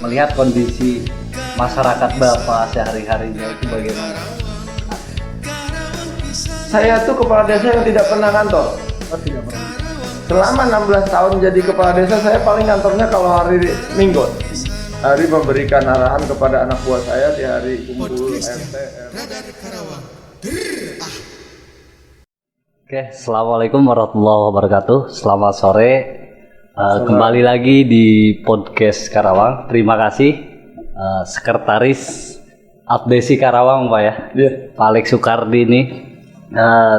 melihat kondisi masyarakat Bapak sehari-harinya itu bagaimana? Saya tuh kepala desa yang tidak pernah kantor. Oh, tidak pernah. Selama 16 tahun jadi kepala desa, saya paling kantornya kalau hari Minggu. Hari memberikan arahan kepada anak buah saya di hari kumpul RT. Oke, assalamualaikum warahmatullahi wabarakatuh. Selamat sore. Kembali lagi di podcast Karawang. Terima kasih Sekretaris Abdesi Karawang, Pak ya. Yeah. Pak Alex Sukardi ini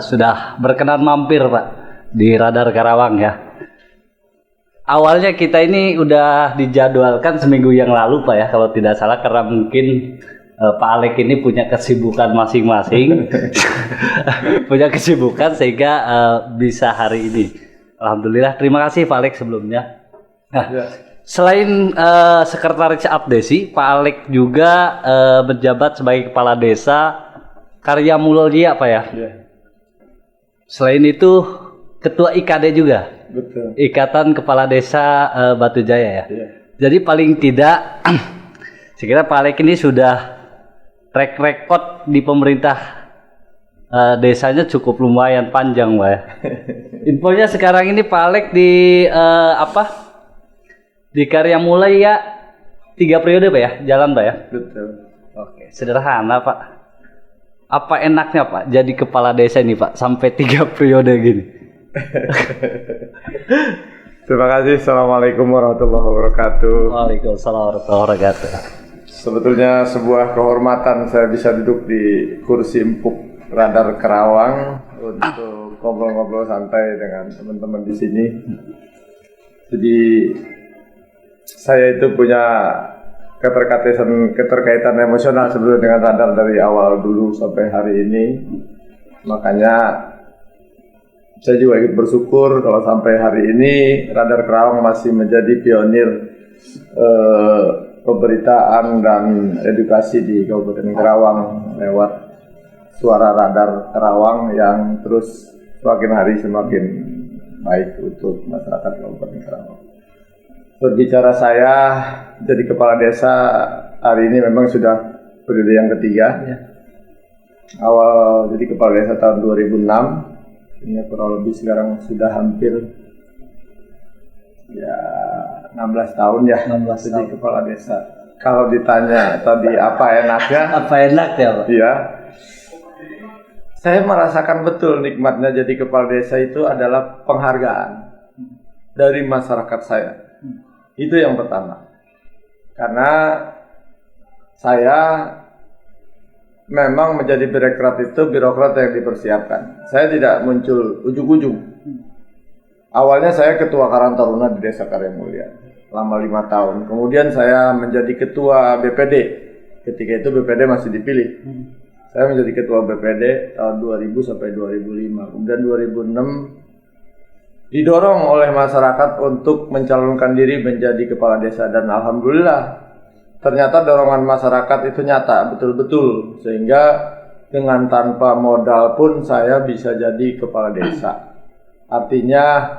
sudah berkenan mampir, Pak, di Radar Karawang ya. Awalnya kita ini udah dijadwalkan seminggu yang lalu, Pak ya, kalau tidak salah, karena mungkin Pak Alex ini punya kesibukan masing-masing, punya kesibukan sehingga bisa hari ini. Alhamdulillah, terima kasih Pak Alex sebelumnya. Nah, selain Sekretaris Abdesi, Pak Alex juga menjabat sebagai Kepala Desa Karya Mulya, Pak ya. Selain itu, Ketua IKD juga. Betul. Ikatan Kepala Desa Batu Jaya ya. Jadi paling tidak, saya kira Pak Alex ini sudah track record di pemerintah desanya cukup lumayan panjang, Pak ya. Infonya sekarang ini Pak Alex di di Karya Mulya 3 periode, Pak ya, jalan, Pak ya. Betul. Oke, sederhana, Pak. Apa enaknya, Pak, jadi kepala desa ini, Pak, sampai 3 periode gini? Terima kasih. Assalamualaikum warahmatullahi wabarakatuh. Waalaikumsalam warahmatullahi wabarakatuh. Sebetulnya sebuah kehormatan saya bisa duduk di kursi empuk Radar Karawang untuk ngobrol-ngobrol santai dengan teman-teman di sini. Jadi saya itu punya keterkaitan emosional sebetulnya dengan Radar dari awal dulu sampai hari ini. Makanya saya juga ikut bersyukur kalau sampai hari ini Radar Karawang masih menjadi pionir pemberitaan dan edukasi di Kabupaten Karawang lewat suara Radar Karawang yang terus semakin hari semakin baik untuk masyarakat Kabupaten Karawang. Berbicara saya jadi kepala desa hari ini memang sudah periode yang ketiga. Awal jadi kepala desa tahun 2006. Ini kurang lebih sekarang sudah hampir 16 tahun ya 16 jadi tahun. kepala desa. Kalau ditanya tadi apa enaknya? Apa enak ya, Pak? Iya. Saya merasakan betul nikmatnya jadi kepala desa itu adalah penghargaan dari masyarakat saya. Itu yang pertama. Karena saya memang menjadi birokrat yang dipersiapkan. Saya tidak muncul ujug-ujug. Awalnya saya ketua Karang Taruna di Desa Karya Mulya selama 5 tahun. Kemudian saya menjadi ketua BPD. Ketika itu BPD masih dipilih. Saya menjadi ketua BPD tahun 2000 sampai 2005. Kemudian 2006 didorong oleh masyarakat untuk mencalonkan diri menjadi kepala desa, dan alhamdulillah ternyata dorongan masyarakat itu nyata betul-betul, sehingga dengan tanpa modal pun saya bisa jadi kepala desa. Artinya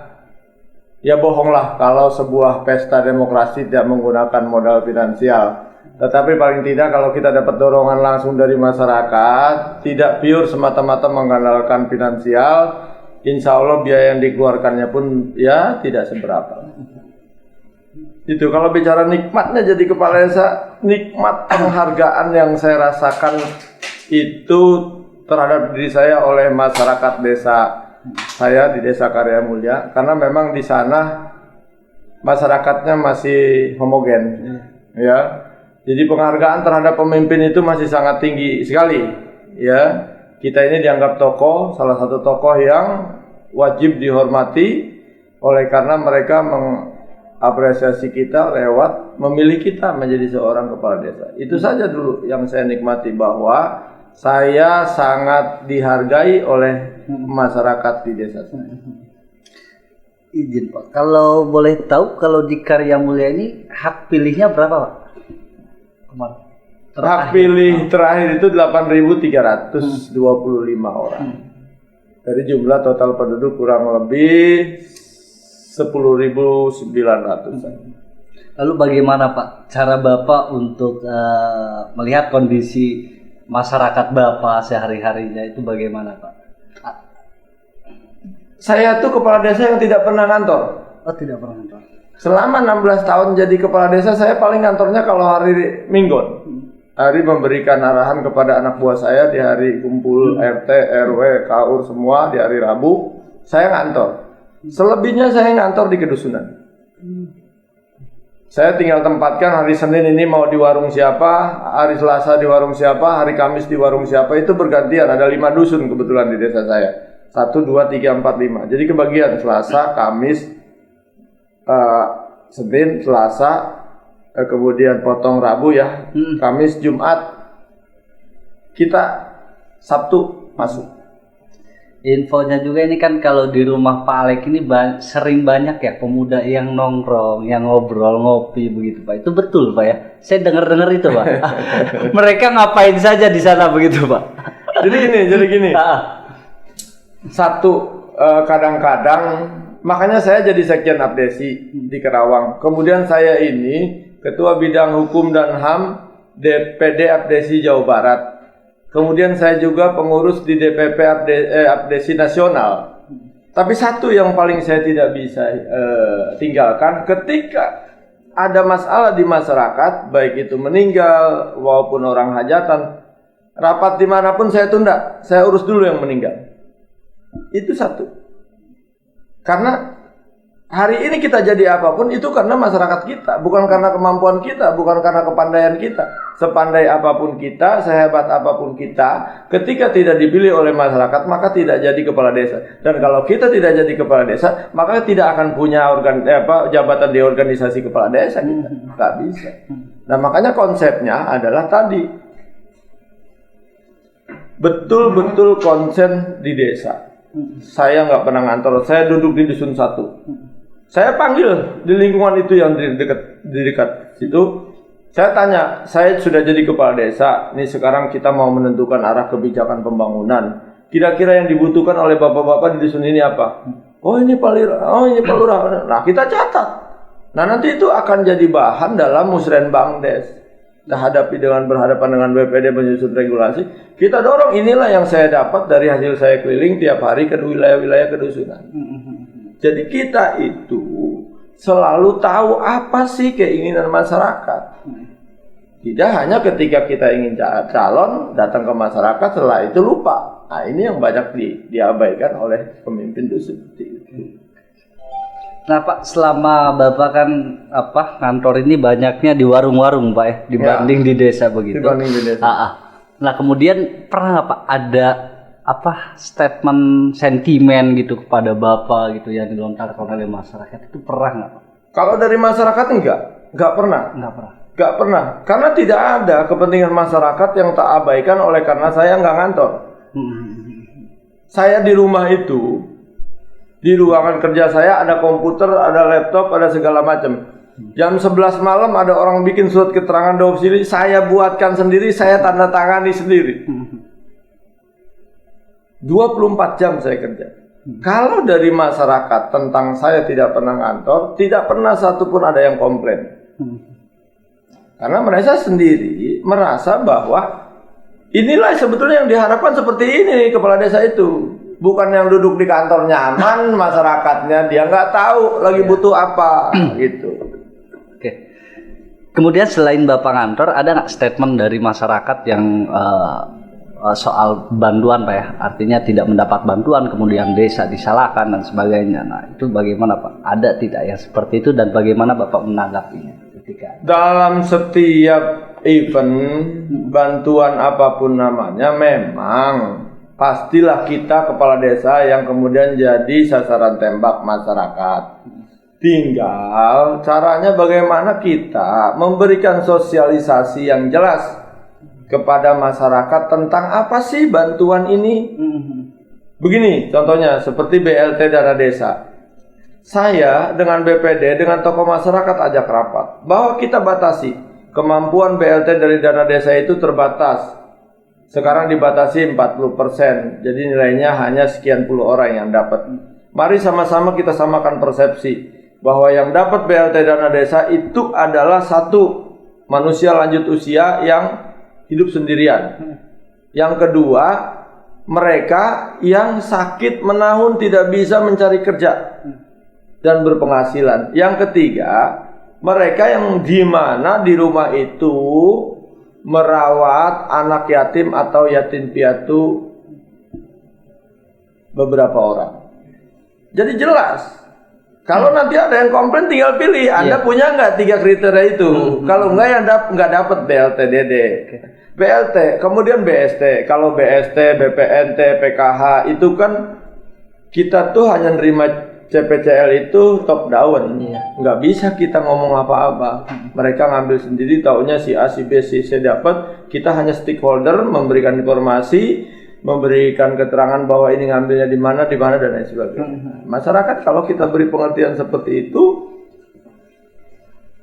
ya bohonglah kalau sebuah pesta demokrasi tidak menggunakan modal finansial. Tetapi paling tidak kalau kita dapat dorongan langsung dari masyarakat, tidak pure semata-mata mengandalkan finansial, insya Allah biaya yang dikeluarkannya pun ya tidak seberapa. Itu kalau bicara nikmatnya jadi kepala desa, nikmat penghargaan yang saya rasakan itu terhadap diri saya oleh masyarakat desa saya di Desa Karya Mulya, karena memang di sana masyarakatnya masih homogen, ya. Jadi penghargaan terhadap pemimpin itu masih sangat tinggi sekali, ya. Kita ini dianggap tokoh, salah satu tokoh yang wajib dihormati oleh karena mereka apresiasi kita lewat memilih kita menjadi seorang kepala desa. Itu saja dulu yang saya nikmati, bahwa saya sangat dihargai oleh masyarakat di desa saya. Izin, Pak, kalau boleh tahu, kalau di Karya Mulya ini hak pilihnya berapa, Pak? Kemarin. Hak pilih terakhir itu 8.325 orang. Dari jumlah total penduduk kurang lebih 10.900. Lalu bagaimana Pak cara Bapak untuk melihat kondisi masyarakat Bapak sehari-harinya itu bagaimana Pak? Saya tuh kepala desa yang tidak pernah ngantor. Oh tidak pernah ngantor. Selama 16 tahun jadi kepala desa, saya paling ngantornya kalau hari Minggon. Hari memberikan arahan kepada anak buah saya di hari kumpul RT, RW, KUR semua di hari Rabu, saya ngantor. Selebihnya saya ngantor di kedusunan. Saya tinggal tempatkan hari Senin ini mau di warung siapa, hari Selasa di warung siapa, hari Kamis di warung siapa, itu bergantian. Ada 5 dusun kebetulan di desa saya. 1, 2, 3, 4, 5. Jadi kebagian Selasa, Kamis, Senin, Selasa, kemudian potong Rabu ya, Kamis, Jumat, kita Sabtu masuk. Infonya juga ini kan kalau di rumah Pak Alek ini sering banyak ya pemuda yang nongkrong, yang ngobrol, ngopi begitu Pak. Itu betul Pak ya? Saya dengar-dengar itu Pak. Mereka ngapain saja di sana begitu Pak? Jadi gini. Satu, kadang-kadang makanya saya jadi sekjen Abdesi di Karawang. Kemudian saya ini Ketua Bidang Hukum dan HAM DPD Abdesi Jawa Barat. Kemudian saya juga pengurus di DPP Abdesi Nasional. Tapi satu yang paling saya tidak bisa tinggalkan, ketika ada masalah di masyarakat, baik itu meninggal maupun orang hajatan, rapat dimanapun saya tunda, saya urus dulu yang meninggal. Itu satu. Karena hari ini kita jadi apapun itu karena masyarakat kita, bukan karena kemampuan kita, bukan karena kepandaian kita. Sepandai apapun kita, sehebat apapun kita, ketika tidak dipilih oleh masyarakat, maka tidak jadi kepala desa. Dan kalau kita tidak jadi kepala desa, maka tidak akan punya jabatan di organisasi kepala desa kita. Nggak bisa. Nah makanya konsepnya adalah tadi, betul-betul konsen di desa. Saya nggak pernah ngantor, saya duduk di dusun 1. Saya panggil di lingkungan itu yang di dekat situ. Saya tanya, saya sudah jadi kepala desa, ini sekarang kita mau menentukan arah kebijakan pembangunan. Kira-kira yang dibutuhkan oleh bapak-bapak di dusun ini apa? Oh ini Pak Lurah. Nah kita catat. Nah nanti itu akan jadi bahan dalam musrenbangdes. Berhadapan dengan BPD menyusun regulasi, kita dorong inilah yang saya dapat dari hasil saya keliling tiap hari ke wilayah-wilayah kedusunan. Jadi kita itu selalu tahu apa sih keinginan masyarakat. Tidak hanya ketika kita ingin calon datang ke masyarakat, setelah itu lupa. Nah ini yang banyak diabaikan oleh pemimpin dusun seperti itu. Nah Pak, selama Bapak kan kantor ini banyaknya di warung-warung Pak ya, dibanding di desa begitu. Dibanding di desa. Nah kemudian pernah nggak Pak ada statement sentimen gitu kepada Bapak gitu yang dilontarkan oleh masyarakat, itu pernah nggak Pak? Kalau dari masyarakat nggak pernah. Nggak pernah. Karena tidak ada kepentingan masyarakat yang tak abaikan oleh karena saya nggak ngantor. Saya di rumah itu, di ruangan kerja saya ada komputer, ada laptop, ada segala macam. Jam 11 malam ada orang bikin surat keterangan domisili, saya buatkan sendiri, saya tanda tangani sendiri. 24 jam saya kerja. Kalau dari masyarakat tentang saya tidak pernah ngantor, tidak pernah satupun ada yang komplain. Karena mereka sendiri merasa bahwa inilah sebetulnya yang diharapkan seperti ini kepala desa itu. Bukan yang duduk di kantor nyaman, masyarakatnya dia nggak tahu lagi butuh apa gitu. Oke. Kemudian selain Bapak ngantor, ada nggak statement dari masyarakat yang soal bantuan Pak ya? Artinya tidak mendapat bantuan, kemudian desa disalahkan dan sebagainya. Nah itu bagaimana Pak? Ada tidak yang seperti itu dan bagaimana Bapak menanggapinya ketika? Dalam setiap event bantuan apapun namanya, memang pastilah kita kepala desa yang kemudian jadi sasaran tembak masyarakat. Tinggal caranya bagaimana kita memberikan sosialisasi yang jelas kepada masyarakat tentang apa sih bantuan ini. Begini contohnya seperti BLT dana desa. Saya dengan BPD, dengan tokoh masyarakat ajak rapat bahwa kita batasi kemampuan BLT dari dana desa itu terbatas. Sekarang dibatasi 40%, jadi nilainya hanya sekian puluh orang yang dapat. Mari sama-sama kita samakan persepsi bahwa yang dapat BLT dana desa itu adalah satu, manusia lanjut usia yang hidup sendirian. Yang kedua, mereka yang sakit menahun tidak bisa mencari kerja dan berpenghasilan. Yang ketiga, mereka yang di mana di rumah itu merawat anak yatim atau yatim piatu beberapa orang. Jadi jelas, kalau nanti ada yang komplain tinggal pilih, Anda punya nggak 3 kriteria itu? Kalau nggak ya nggak dapat BLT DD. BLT, kemudian BST. Kalau BST, BPNT, PKH itu kan kita tuh hanya nerima CPCL itu top down, nggak bisa kita ngomong apa-apa. Mereka ngambil sendiri, taunya si A, si B, si C dapat. Kita hanya stakeholder, memberikan informasi, memberikan keterangan bahwa ini ngambilnya di mana dan lain sebagainya. Masyarakat kalau kita beri pengertian seperti itu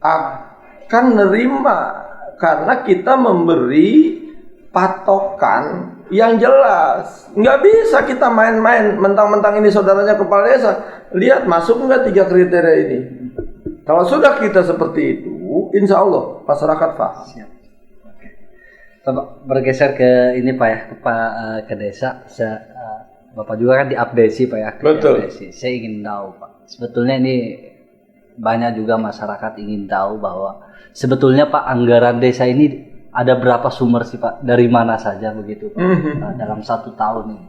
akan nerima, karena kita memberi patokan yang jelas. Nggak bisa kita main-main mentang-mentang ini saudaranya kepala desa. Lihat masuk nggak 3 kriteria ini. Kalau sudah kita seperti itu, insya Allah masyarakat paham. Bergeser ke ini Pak ya, ke desa. Bapak juga kan diabdesi Pak ya. Betul. Saya ingin tahu Pak, sebetulnya ini banyak juga masyarakat ingin tahu bahwa sebetulnya Pak, anggaran desa ini ada berapa sumber sih Pak? Dari mana saja begitu Pak? Dalam 1 tahun ini?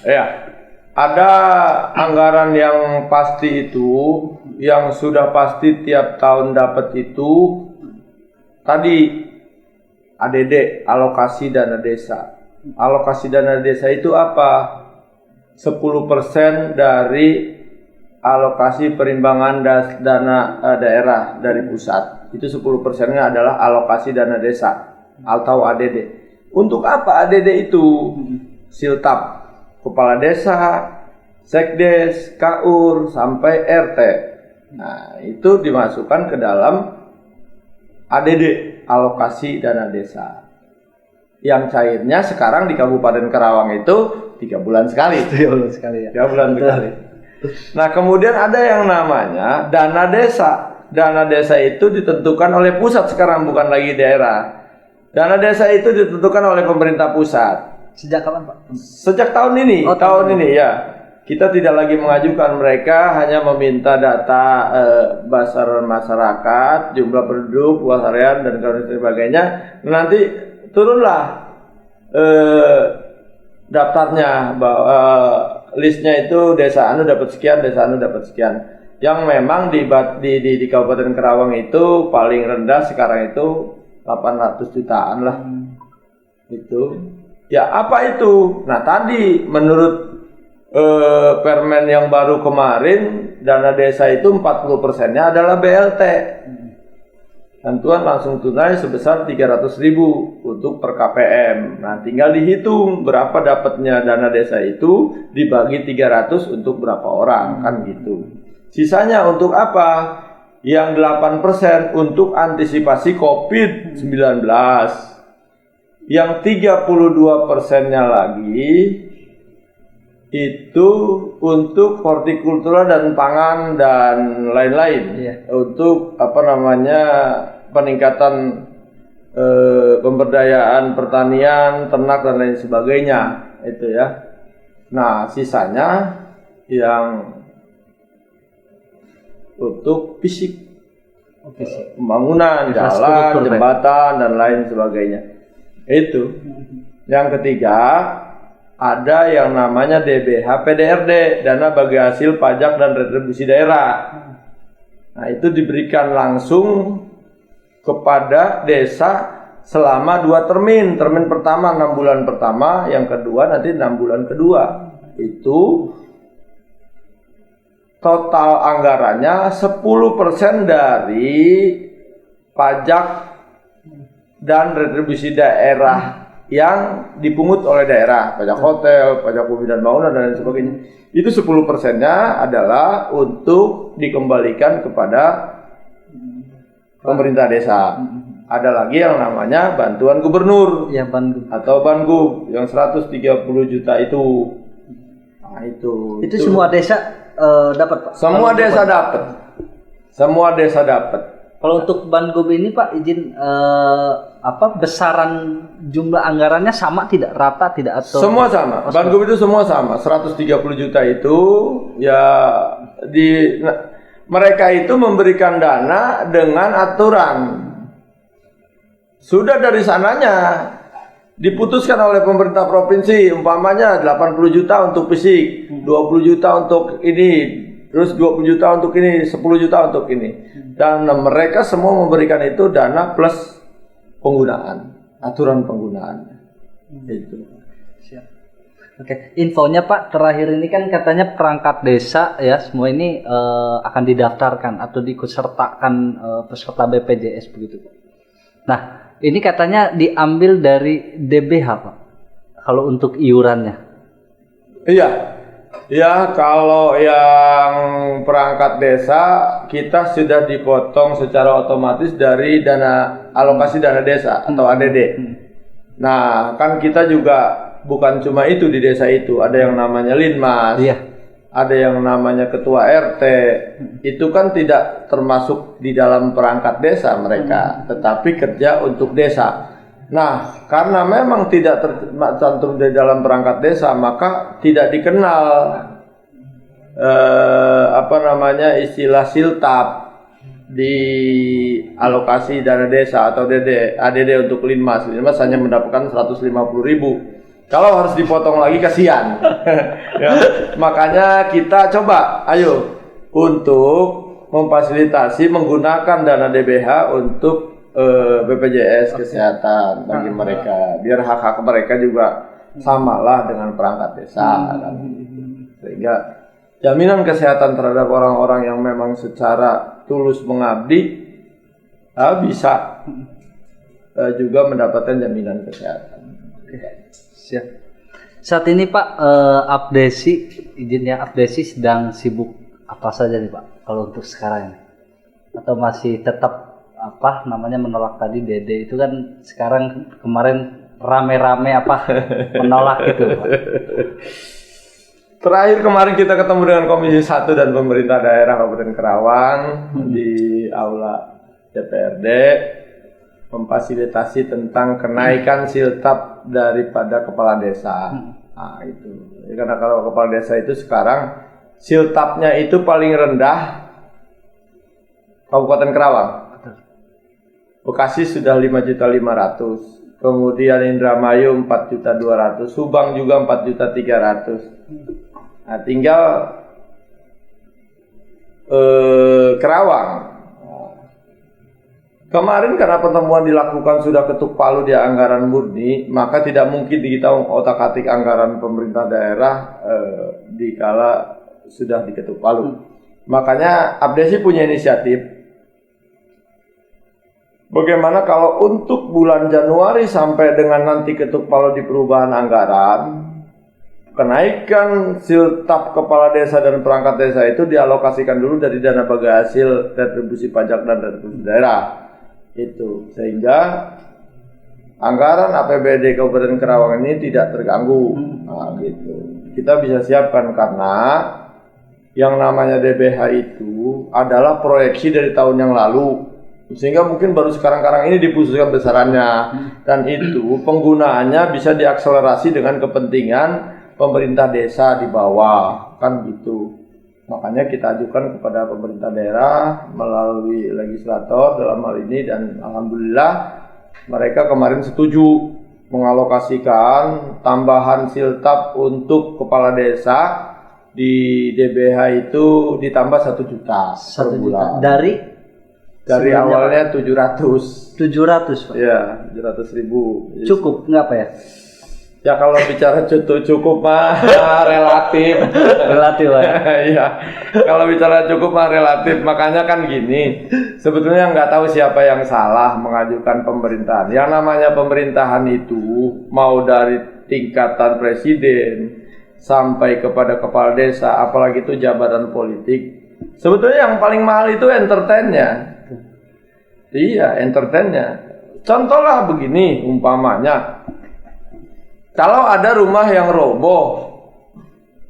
Ya, ada anggaran yang pasti itu, yang sudah pasti tiap tahun dapat itu. Tadi ADD, alokasi dana desa. Alokasi dana desa itu apa? 10% dari alokasi perimbangan dana daerah dari pusat. Itu 10%-nya adalah alokasi dana desa atau ADD. Untuk apa ADD itu? Siltap, kepala desa, sekdes, KUR, sampai RT. Nah, itu dimasukkan ke dalam ADD, alokasi dana desa. Yang cairnya sekarang di Kabupaten Karawang itu 3 bulan sekali. 3 bulan sekali ya. 3 bulan sekali. Nah, kemudian ada yang namanya dana desa. Dana desa itu ditentukan oleh pusat sekarang, bukan lagi daerah. Dana desa itu ditentukan oleh pemerintah pusat. Sejak kapan Pak? Sejak tahun ini. Tahun ini ya. Kita tidak lagi mengajukan, mereka hanya meminta data basar masyarakat, jumlah penduduk, luas area dan sebagainya. Nanti turunlah daftarnya, listnya itu desa anu dapat sekian, desa anu dapat sekian. Yang memang di Kabupaten Karawang itu paling rendah sekarang itu 800 jutaan lah. Itu. Ya, apa itu? Nah, tadi menurut Permen yang baru kemarin, dana desa itu 40%-nya adalah BLT. Bantuan langsung tunai sebesar 300.000 untuk per KPM. Nah, tinggal dihitung berapa dapatnya dana desa itu, dibagi 300 untuk berapa orang, kan gitu. Sisanya untuk apa? Yang 8% untuk antisipasi COVID-19. Yang 32%-nya lagi itu untuk hortikultura dan pangan dan lain-lain. Untuk peningkatan pemberdayaan pertanian, ternak dan lain sebagainya, itu ya. Nah, sisanya yang untuk fisik, pembangunan, jalan, jembatan dan lain sebagainya. Itu. Yang ketiga, ada yang namanya DBH PDRD, dana bagi hasil pajak dan retribusi daerah. Nah, itu diberikan langsung kepada desa selama 2 termin. Termin pertama 6 bulan pertama, yang kedua nanti 6 bulan kedua. Itu total anggarannya 10% dari pajak dan retribusi daerah yang dipungut oleh daerah, pajak hotel, pajak bumi dan bangunan dan lain sebagainya. Itu 10%-nya adalah untuk dikembalikan kepada pemerintah desa. Ada lagi yang namanya bantuan gubernur, ya, atau Bangub yang 130 juta itu. Nah, itu semua desa dapat Pak? Semua desa dapat. Semua desa dapat. Kalau untuk Banggob ini Pak, izin besaran jumlah anggarannya sama tidak, rata tidak, atau Semua sama. Banggob itu semua sama. 130 juta itu ya mereka itu memberikan dana dengan aturan. Sudah dari sananya diputuskan oleh pemerintah provinsi, umpamanya 80 juta untuk fisik, 20 juta untuk ini, terus 20 juta untuk ini, 10 juta untuk ini. Dan mereka semua memberikan itu dana plus penggunaan, aturan penggunaan. Itu. Siap. Oke, infonya Pak, terakhir ini kan katanya perangkat desa ya semua ini akan didaftarkan atau diikutsertakan peserta BPJS begitu Pak. Nah, ini katanya diambil dari DBH Pak, kalau untuk iurannya. Iya. Ya, kalau yang perangkat desa kita sudah dipotong secara otomatis dari dana alokasi dana desa atau ADD. Nah, kan kita juga bukan cuma itu di desa itu, ada yang namanya Linmas, ada yang namanya ketua RT. Itu kan tidak termasuk di dalam perangkat desa mereka, tetapi kerja untuk desa. Nah, karena memang tidak tercantum di dalam perangkat desa, maka tidak dikenal istilah siltap di alokasi dana desa atau ADD untuk Linmas. Linmas hanya mendapatkan 150.000. Kalau harus dipotong lagi kasihan. Ya, makanya kita coba, ayo untuk memfasilitasi menggunakan dana DBH untuk BPJS kesehatan bagi mereka, biar hak-hak mereka juga samalah dengan perangkat desa, sehingga jaminan kesehatan terhadap orang-orang yang memang secara tulus mengabdi bisa juga mendapatkan jaminan kesehatan. Siap. Saat ini Pak, Abdesi sedang sibuk apa saja nih Pak kalau untuk sekarang ini, atau masih tetap menolak tadi Dede itu kan sekarang kemarin rame-rame menolak gitu Pak. Terakhir kemarin kita ketemu dengan Komisi 1 dan pemerintah daerah Kabupaten Karawang di aula DPRD memfasilitasi tentang kenaikan siltap daripada kepala desa. Nah, itu. Karena kalau kepala desa itu sekarang siltapnya itu paling rendah Kabupaten Karawang. Bekasi sudah 5.500.000, kemudian Indramayu 4.200.000, Subang juga 4.300.000. Nah, tinggal Karawang. Kemarin karena pertemuan dilakukan sudah ketuk palu di anggaran murni, maka tidak mungkin kita otak-atik anggaran pemerintah daerah dikala sudah diketuk palu. Makanya Abdesi punya inisiatif. Bagaimana kalau untuk bulan Januari sampai dengan nanti ketuk palu di perubahan anggaran, kenaikan siltap kepala desa dan perangkat desa itu dialokasikan dulu dari dana bagi hasil retribusi pajak dan retribusi daerah. Itu sehingga anggaran APBD Kabupaten Karawang ini tidak terganggu. Nah, gitu. Kita bisa siapkan karena yang namanya DBH itu adalah proyeksi dari tahun yang lalu. Sehingga mungkin baru sekarang-karang ini dikhususkan besarannya, dan itu penggunaannya bisa diakselerasi dengan kepentingan pemerintah desa di bawah, kan gitu. Makanya kita ajukan kepada pemerintah daerah melalui legislator dalam hal ini, dan alhamdulillah mereka kemarin setuju mengalokasikan tambahan siltap untuk kepala desa di DBH itu ditambah 1 juta per bulan. Dari awalnya 700 Pak? Ya, 700.000. Cukup nggak Pak ya? Ya kalau bicara cukup mah relatif. Relatif Pak ya? Iya, kalau bicara cukup mah relatif. Makanya kan gini, sebetulnya nggak tahu siapa yang salah mengajukan pemerintahan. Yang namanya pemerintahan itu mau dari tingkatan presiden sampai kepada kepala desa, apalagi itu jabatan politik. Sebetulnya yang paling mahal itu entertainnya. Iya, entertainnya. Contohlah begini, umpamanya, kalau ada rumah yang roboh,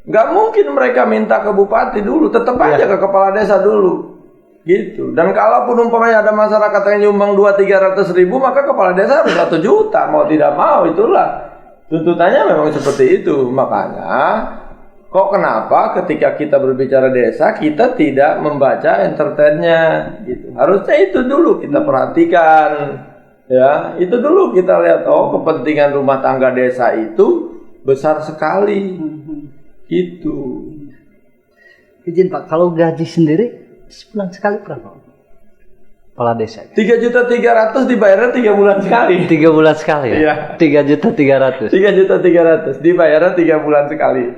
nggak mungkin mereka minta ke bupati dulu, tetap aja ke kepala desa dulu. gitu. Dan kalaupun umpamanya ada masyarakat yang nyumbang 200-300 ribu, maka kepala desa harus 1 juta, mau tidak mau. Itulah tuntutannya memang seperti itu. Makanya kok kenapa ketika kita berbicara desa kita tidak membaca entertainnya gitu. Harusnya itu dulu kita perhatikan, ya. Itu dulu kita lihat, oh kepentingan rumah tangga desa itu besar sekali gitu. Izin Pak, kalau gaji sendiri sebulan sekali berapa? Kepala desa. 3.300.000 dibayarnya 3 bulan sekali. 3 bulan sekali ya? Iya. 3.300.000. 3.300.000 dibayarnya 3 bulan sekali.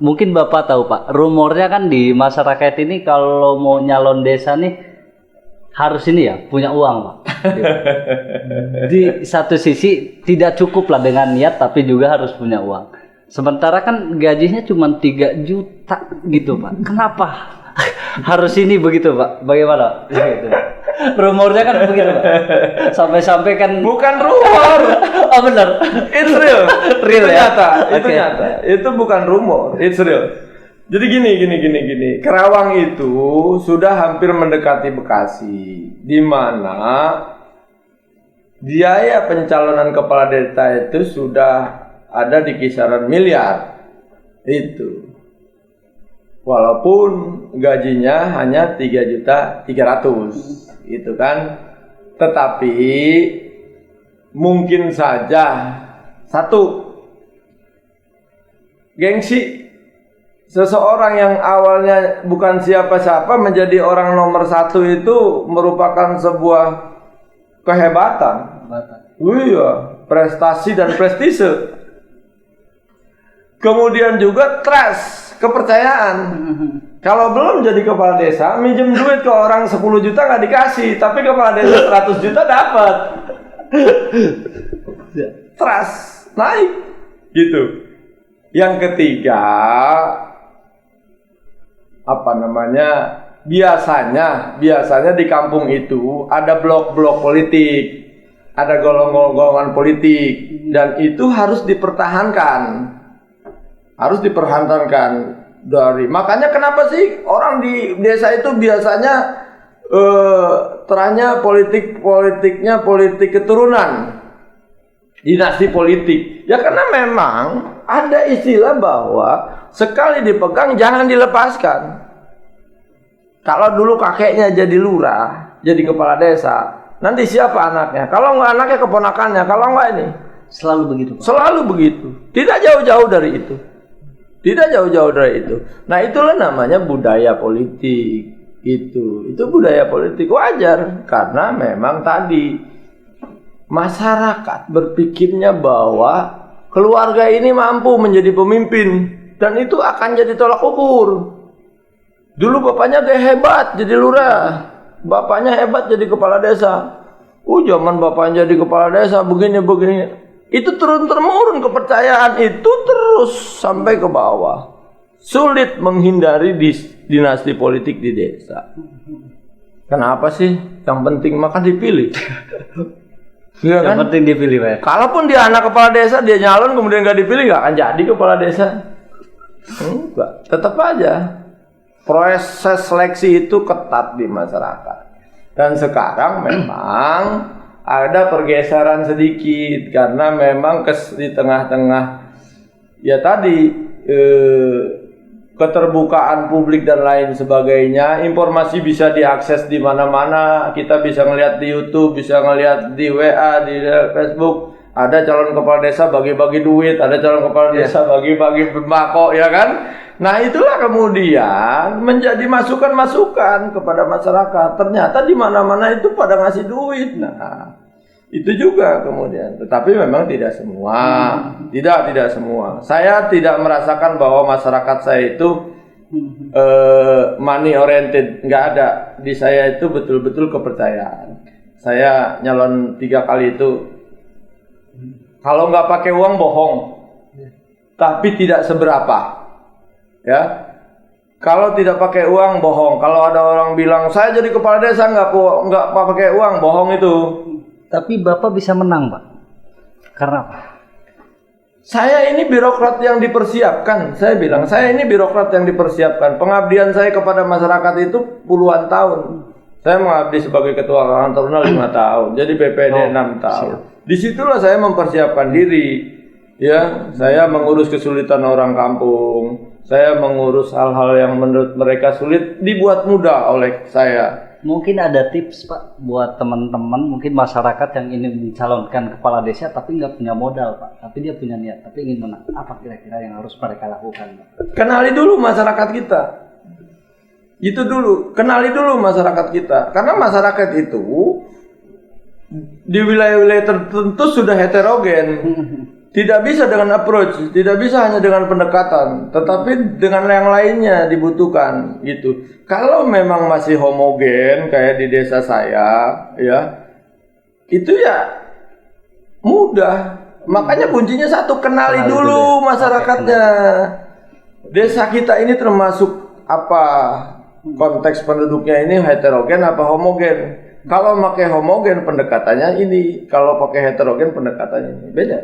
Mungkin Bapak tahu Pak, rumornya kan di masyarakat ini kalau mau nyalon desa nih harus ini ya, punya uang Pak. Di satu sisi tidak cukup lah dengan niat, tapi juga harus punya uang. Sementara kan gajinya cuma 3 juta gitu Pak. Kenapa harus ini begitu Pak? Bagaimana? Gitu. Rumornya kan begitu Pak. Sampai-sampai kan Bukan rumor. oh benar. It's real. Real Itu ya? nyata. Itu Oke. nyata. Itu bukan rumor. It's real. Jadi gini. Kerawang itu sudah hampir mendekati Bekasi, di mana biaya pencalonan kepala desa itu sudah ada di kisaran miliar. Itu. Walaupun gajinya hanya 3.300.000, gitu kan. Tetapi mungkin saja satu, gengsi seseorang yang awalnya bukan siapa-siapa menjadi orang nomor 1 itu merupakan sebuah kehebatan. Iya, prestasi dan prestise. Kemudian juga trust, kepercayaan. Kalau belum jadi kepala desa, minjem duit ke orang 10 juta nggak dikasih, tapi kepala desa 100 juta dapat. Trust naik, gitu. Yang ketiga, biasanya di kampung itu ada blok-blok politik, ada golongan-golongan politik, dan itu harus dipertahankan. Makanya kenapa sih orang di desa itu biasanya terahnya politiknya politik keturunan, dinasti politik. Ya karena memang ada istilah bahwa sekali dipegang jangan dilepaskan. Kalau dulu kakeknya jadi lurah, jadi kepala desa, nanti siapa anaknya? Kalau nggak anaknya keponakannya, kalau nggak ini. Selalu begitu Pak. Selalu begitu. Tidak jauh-jauh dari itu. Nah itulah namanya budaya politik. Itu budaya politik, wajar. Karena memang tadi masyarakat berpikirnya bahwa keluarga ini mampu menjadi pemimpin. Dan itu akan jadi tolak ukur. Dulu bapaknya hebat jadi lurah, bapaknya hebat jadi kepala desa. Zaman bapaknya jadi kepala desa begini. Itu turun-temurun kepercayaan itu terus sampai ke bawah. Sulit menghindari dinasti politik di desa. Kenapa sih? Yang penting makan dipilih. Iya kan? Yang penting dipilih Pak. Kalaupun dia anak kepala desa, dia nyalon kemudian nggak dipilih, nggak akan jadi kepala desa. Enggak, tetap aja. Proses seleksi itu ketat di masyarakat. Dan sekarang memang ada pergeseran sedikit karena memang di tengah-tengah ya tadi keterbukaan publik dan lain sebagainya, informasi bisa diakses di mana-mana, kita bisa ngelihat di YouTube, bisa ngelihat di WA, di Facebook, ada calon kepala desa bagi-bagi duit, ada calon kepala desa bagi-bagi sembako, ya kan? Nah itulah kemudian menjadi masukan-masukan kepada masyarakat. Ternyata di mana-mana itu pada ngasih duit. Nah itu juga kemudian. Tetapi memang tidak semua. Tidak semua. Saya tidak merasakan bahwa masyarakat saya itu money oriented. Nggak ada. Di saya itu betul-betul kepercayaan. Saya nyalon 3 kali itu. Kalau nggak pakai uang bohong. Tapi tidak seberapa. Ya, kalau tidak pakai uang bohong. Kalau ada orang bilang saya jadi kepala desa nggak pakai uang, bohong itu. Tapi Bapak bisa menang Pak. Karena apa? Saya ini birokrat yang dipersiapkan. Saya bilang saya ini birokrat yang dipersiapkan. Pengabdian saya kepada masyarakat itu puluhan tahun. Saya mengabdi sebagai ketua Karang Taruna 5 tahun, jadi BPD 6 tahun. Disitulah saya mempersiapkan diri, ya. Saya mengurus kesulitan orang kampung, saya mengurus hal-hal yang menurut mereka sulit dibuat mudah oleh saya. Mungkin ada tips Pak buat teman-teman, mungkin masyarakat yang ingin mencalonkan kepala desa tapi nggak punya modal Pak, tapi dia punya niat, tapi ingin menang. Apa kira-kira yang harus mereka lakukan Pak? Kenali dulu masyarakat kita. Itu dulu, kenali dulu masyarakat kita. Karena masyarakat itu di wilayah-wilayah tertentu sudah heterogen. Tidak bisa dengan approach, tidak bisa hanya dengan pendekatan, tetapi dengan yang lainnya dibutuhkan gitu. Kalau memang masih homogen kayak di desa saya, ya, itu ya mudah. Makanya kuncinya satu, kenali dulu masyarakatnya. Desa kita ini termasuk apa? Konteks penduduknya ini heterogen apa homogen? Kalau pakai homogen pendekatannya ini, kalau pakai heterogen pendekatannya ini beda.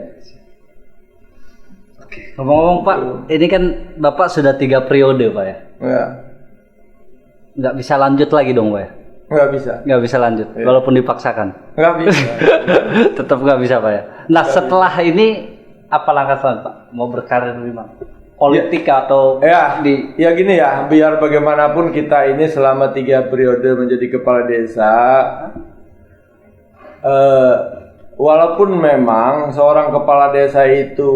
Ngomong-ngomong Pak, ini kan Bapak sudah 3 periode Pak ya? Ya. Nggak bisa lanjut lagi dong Pak ya? Nggak bisa. Nggak bisa lanjut, Ya. walaupun dipaksakan. Nggak bisa. Tetap nggak bisa Pak ya? Nah setelah ini apa langkah selanjutnya Pak? Mau berkarir di mana? Politik atau Ya, di... ya gini ya, biar bagaimanapun kita ini selama 3 periode menjadi kepala desa, walaupun memang seorang kepala desa itu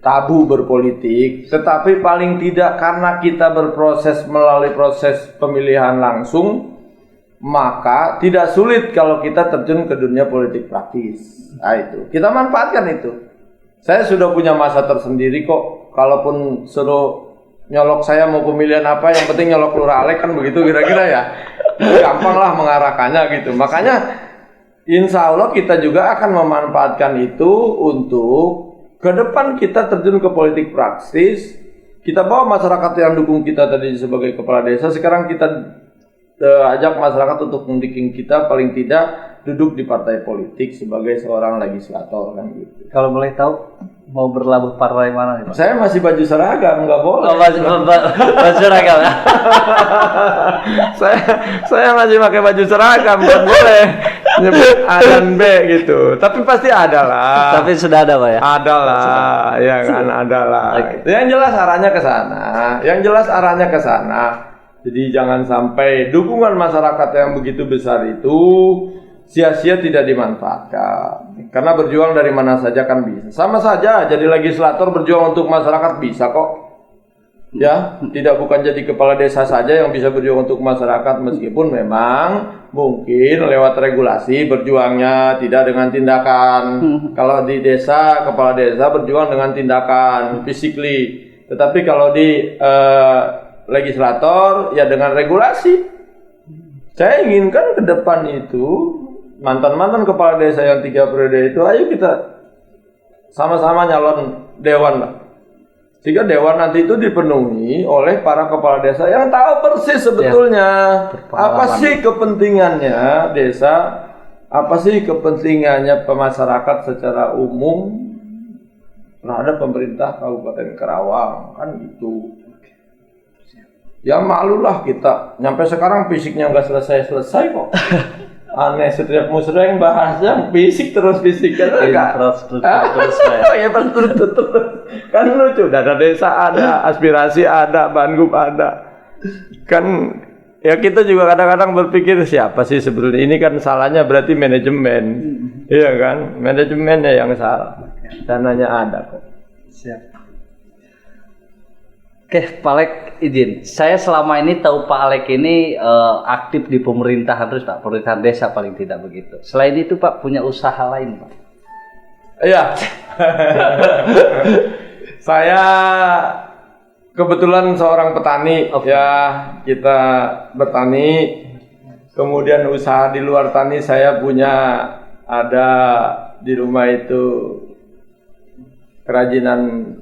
tabu berpolitik, tetapi paling tidak karena kita berproses melalui proses pemilihan langsung, maka tidak sulit kalau kita terjun ke dunia politik praktis. Nah itu, kita manfaatkan itu. Saya sudah punya masa tersendiri kok. Kalaupun suruh nyolok saya mau pemilihan apa, yang penting nyolok Lurah Alek kan begitu kira-kira ya. Gampang lah mengarahkannya gitu. Makanya insya Allah kita juga akan memanfaatkan itu untuk ke depan kita terjun ke politik praktis. Kita bawa masyarakat yang dukung kita tadi sebagai kepala desa. Sekarang kita ajak masyarakat untuk mendukung kita, paling tidak duduk di partai politik sebagai seorang legislator kan gitu. Kalau boleh tahu mau berlabuh partai mana nih Pak? Saya masih baju seragam, nggak boleh. Oh, baju seragam ya? saya masih pakai baju seragam, nggak boleh nyebut A dan B gitu. Tapi pasti ada lah. Tapi sudah ada Pak ya? Ada lah, ya kan, ada lah. Okay. Yang jelas arahnya ke sana. Yang jelas arahnya ke sana. Jadi jangan sampai dukungan masyarakat yang begitu besar itu sia-sia tidak dimanfaatkan. Karena berjuang dari mana saja kan bisa. Sama saja jadi legislator berjuang untuk masyarakat bisa kok. Ya, bukan jadi kepala desa saja yang bisa berjuang untuk masyarakat, meskipun memang mungkin lewat regulasi berjuangnya tidak dengan tindakan. Kalau di desa, kepala desa berjuang dengan tindakan physically. Tetapi kalau di legislator ya dengan regulasi. Saya inginkan ke depan itu mantan-mantan kepala desa yang 3 periode itu, ayo kita sama-sama nyalon dewan lah. Sehingga dewan nanti itu dipenuhi oleh para kepala desa yang tahu persis sebetulnya apa sih kepentingannya desa, apa sih kepentingannya pemasyarakat secara umum terhadap pemerintah Kabupaten Karawang kan gitu. Ya malulah kita, nyampe sekarang fisiknya nggak selesai-selesai kok. Aneh, setiap musreng bahasnya fisik terus kan enggak? Terus Ya terus. Kan lucu, dana desa ada, aspirasi ada, Banggup ada. Kan ya kita juga kadang-kadang berpikir siapa sih sebetulnya, ini kan salahnya berarti manajemen. Iya kan? Manajemennya yang salah. Dananya ada kok. Siap. Oke, Pak Alek izin. Saya selama ini tahu Pak Alek ini aktif di pemerintahan terus Pak, pemerintahan desa paling tidak begitu. Selain itu Pak punya usaha lain Pak? Iya. Saya kebetulan seorang petani. Okay. Ya, kita bertani. Kemudian usaha di luar tani saya punya, ada di rumah itu kerajinan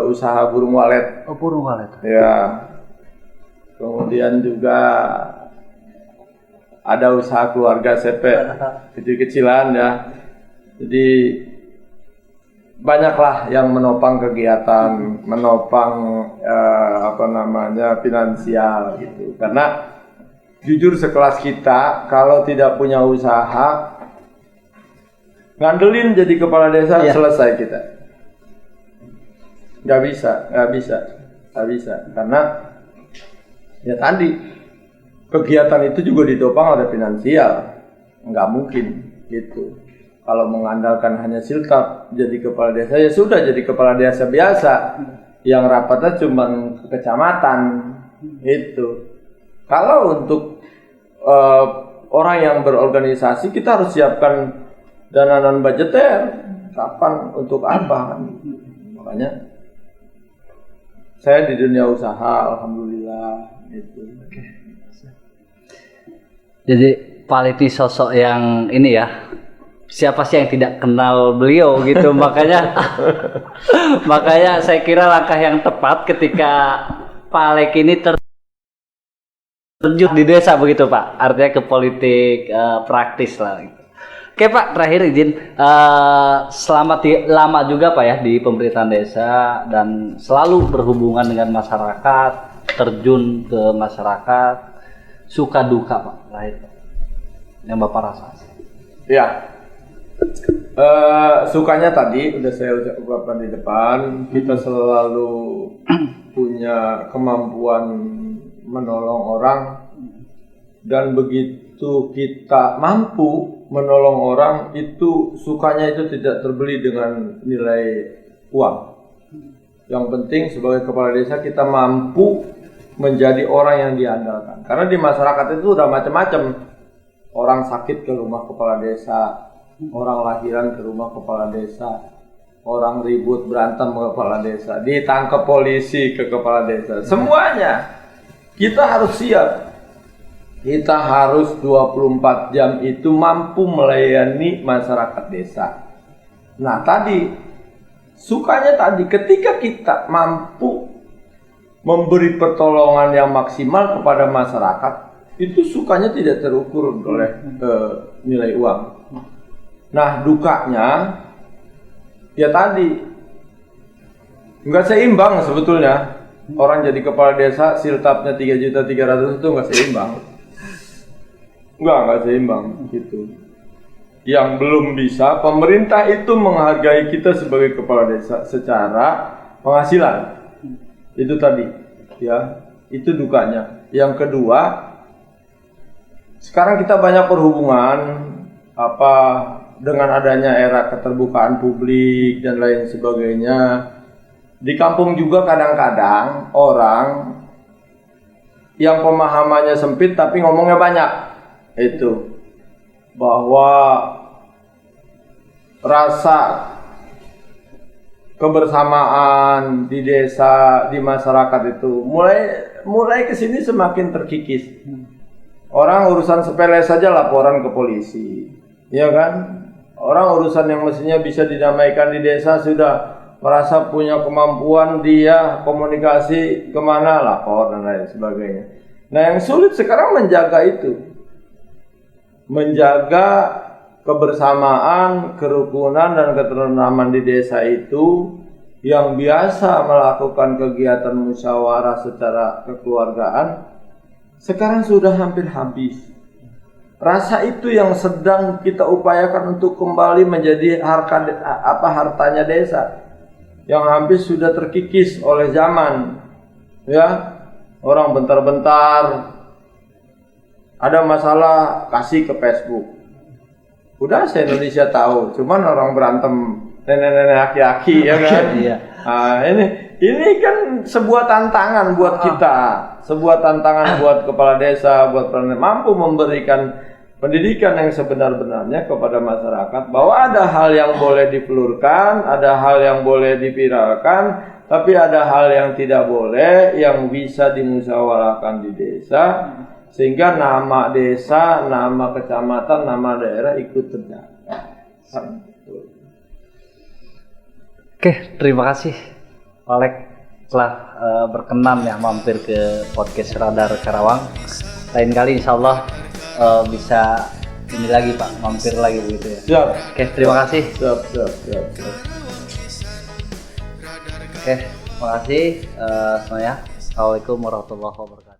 usaha burung walet. Oh, burung walet. Ya. Kemudian juga ada usaha keluarga CP kecil-kecilan ya. Jadi banyaklah yang menopang kegiatan, menopang finansial gitu. Karena jujur sekelas kita kalau tidak punya usaha ngandelin jadi kepala desa selesai kita. Nggak bisa karena ya tadi kegiatan itu juga ditopang oleh finansial, nggak mungkin gitu. Kalau mengandalkan hanya siltap jadi kepala desa, ya sudah jadi kepala desa biasa yang rapatnya cuma kecamatan itu. Kalau untuk orang yang berorganisasi, kita harus siapkan dana non budgeter, kapan untuk apa kan. Makanya saya di dunia usaha, alhamdulillah gitu. Jadi Pak Liti sosok yang ini ya, siapa sih yang tidak kenal beliau gitu. makanya saya kira langkah yang tepat ketika Pak Alek ini terjun di desa begitu Pak, artinya ke politik praktis lah gitu. Oke Pak, terakhir izin lama juga Pak ya di pemerintahan desa dan selalu berhubungan dengan masyarakat, terjun ke masyarakat, suka duka Pak terakhir yang Bapak rasa. Ya, sukanya tadi udah saya ungkapkan di depan, kita selalu punya kemampuan menolong orang, dan begitu kita mampu menolong orang itu sukanya itu tidak terbeli dengan nilai uang. Yang penting sebagai kepala desa kita mampu menjadi orang yang diandalkan. Karena di masyarakat itu udah macam-macam. Orang sakit ke rumah kepala desa, orang lahiran ke rumah kepala desa, orang ribut berantem ke kepala desa, ditangkap polisi ke kepala desa. Semuanya kita harus siap. Kita harus 24 jam itu mampu melayani masyarakat desa. Nah tadi, sukanya tadi ketika kita mampu memberi pertolongan yang maksimal kepada masyarakat, itu sukanya tidak terukur oleh nilai uang. Nah dukanya, ya tadi, nggak seimbang sebetulnya. Orang jadi kepala desa, siltapnya 3.300.000 itu nggak seimbang. Nggak seimbang gitu. Yang belum bisa, pemerintah itu menghargai kita sebagai kepala desa secara penghasilan. Itu tadi, ya, itu dukanya. Yang kedua, sekarang kita banyak berhubungan dengan adanya era keterbukaan publik dan lain sebagainya. Di kampung juga kadang-kadang orang yang pemahamannya sempit tapi ngomongnya banyak. Itu bahwa rasa kebersamaan di desa, di masyarakat itu mulai kesini semakin terkikis. Orang urusan sepele saja laporan ke polisi, ya kan? Orang urusan yang mestinya bisa didamaikan di desa sudah merasa punya kemampuan, dia komunikasi kemana, lapor dan lain sebagainya. Nah yang sulit sekarang menjaga itu. Menjaga kebersamaan, kerukunan, dan ketentraman di desa itu yang biasa melakukan kegiatan musyawarah secara kekeluargaan sekarang sudah hampir habis. Rasa itu yang sedang kita upayakan untuk kembali menjadi hartanya desa yang hampir sudah terkikis oleh zaman. Ya, orang bentar-bentar ada masalah kasih ke Facebook. Udah se-Indonesia tahu, cuman orang berantem nenek-nenek aki-aki ya kan. Iya. Nah, ini kan sebuah tantangan buat kita, sebuah tantangan buat kepala desa, buat mampu memberikan pendidikan yang sebenar-benarnya kepada masyarakat bahwa ada hal yang boleh dipelurkan, ada hal yang boleh dipiralkan, tapi ada hal yang tidak boleh yang bisa dimusyawarahkan di desa. Sehingga nama desa, nama kecamatan, nama daerah ikut terjaga. Oke, terima kasih Pak Alek telah berkenan ya mampir ke podcast Radar Karawang. Lain kali insya Allah bisa ini lagi Pak, mampir lagi begitu ya. Siap. Oke, terima kasih. Siap. Oke, terima kasih semuanya. Assalamualaikum warahmatullahi wabarakatuh.